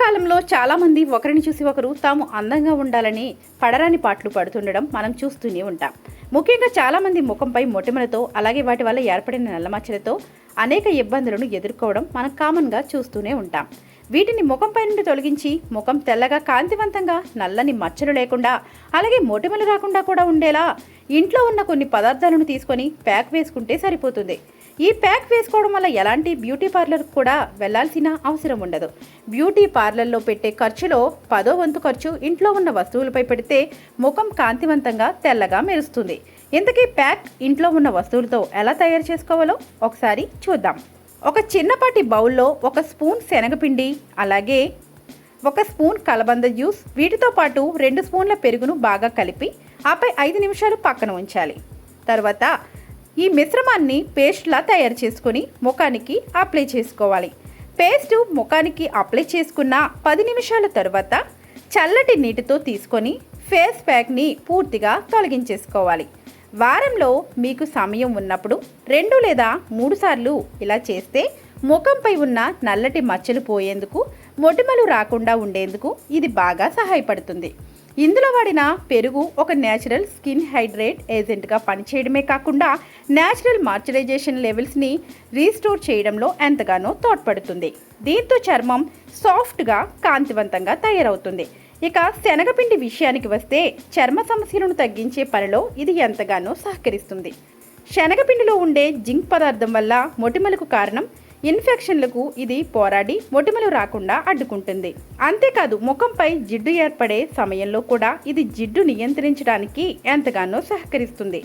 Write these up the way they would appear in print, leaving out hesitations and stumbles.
కాలంలో చాలామంది ఒకరిని చూసి ఒకరు తాము అందంగా ఉండాలని పడరాని పాటలు పడుతుండడం మనం చూస్తూనే ఉంటాం. ముఖ్యంగా చాలామంది ముఖంపై మొటిమలతో అలాగే వాటి వల్ల ఏర్పడిన నల్లమచ్చలతో అనేక ఇబ్బందులను ఎదుర్కోవడం మనం కామన్గా చూస్తూనే ఉంటాం. వీటిని ముఖంపై నుండి తొలగించి ముఖం తెల్లగా కాంతివంతంగా నల్లని మచ్చలు లేకుండా అలాగే మొటిమలు రాకుండా కూడా ఉండేలా ఇంట్లో ఉన్న కొన్ని పదార్థాలను తీసుకొని ప్యాక్ వేసుకుంటే సరిపోతుంది. ఈ ప్యాక్ వేసుకోవడం వల్ల ఎలాంటి బ్యూటీ పార్లర్కు కూడా వెళ్లాల్సిన అవసరం ఉండదు. బ్యూటీ పార్లర్లో పెట్టే ఖర్చులో 10వ వంతు ఖర్చు ఇంట్లో ఉన్న వస్తువులపై పెడితే ముఖం కాంతివంతంగా తెల్లగా మెరుస్తుంది. ఇంతకీ ప్యాక్ ఇంట్లో ఉన్న వస్తువులతో ఎలా తయారు చేసుకోవాలో ఒకసారి చూద్దాం. ఒక చిన్నపాటి బౌల్లో 1 స్పూన్ శనగపిండి, అలాగే 1 స్పూన్ కలబంద జ్యూస్, వీటితో పాటు 2 స్పూన్ల పెరుగును బాగా కలిపి ఆపై 5 నిమిషాలు పక్కన ఉంచాలి. తర్వాత ఈ మిశ్రమాన్ని పేస్ట్లా తయారు చేసుకొని ముఖానికి అప్లై చేసుకోవాలి. పేస్ట్ ముఖానికి అప్లై చేసుకున్న 10 నిమిషాల తర్వాత చల్లటి నీటితో తీసుకొని ఫేస్ ప్యాక్ని పూర్తిగా తొలగించేసుకోవాలి. వారంలో మీకు సమయం ఉన్నప్పుడు 2 లేదా 3 సార్లు ఇలా చేస్తే ముఖంపై ఉన్న నల్లటి మచ్చలు పోయేందుకు, మొటిమలు రాకుండా ఉండేందుకు ఇది బాగా సహాయపడుతుంది. ఇందులో వాడిన పెరుగు ఒక న్యాచురల్ స్కిన్ హైడ్రేట్ ఏజెంట్గా పనిచేయడమే కాకుండా న్యాచురల్ మాయిశ్చరైజేషన్ లెవెల్స్ని రీస్టోర్ చేయడంలో ఎంతగానో తోడ్పడుతుంది. దీంతో చర్మం సాఫ్ట్గా కాంతివంతంగా తయారవుతుంది. ఇక శనగపిండి విషయానికి వస్తే చర్మ సమస్యలను తగ్గించే పనిలో ఇది ఎంతగానో సహకరిస్తుంది. శనగపిండిలో ఉండే జింక్ పదార్థం వల్ల మొటిమలకు కారణం ఇన్ఫెక్షన్లకు ఇది పోరాడి మొటిమలు రాకుండా అడ్డుకుంటుంది. అంతేకాదు ముఖంపై జిడ్డు ఏర్పడే సమయంలో కూడా ఇది జిడ్డు నియంత్రించడానికి ఎంతగానో సహకరిస్తుంది.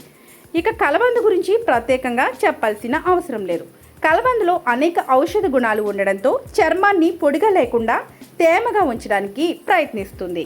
ఇక కలబంద గురించి ప్రత్యేకంగా చెప్పాల్సిన అవసరం లేదు. కలబందలో అనేక ఔషధ గుణాలు ఉండడంతో చర్మాన్ని పొడిగా లేకుండా తేమగా ఉంచడానికి ప్రయత్నిస్తుంది.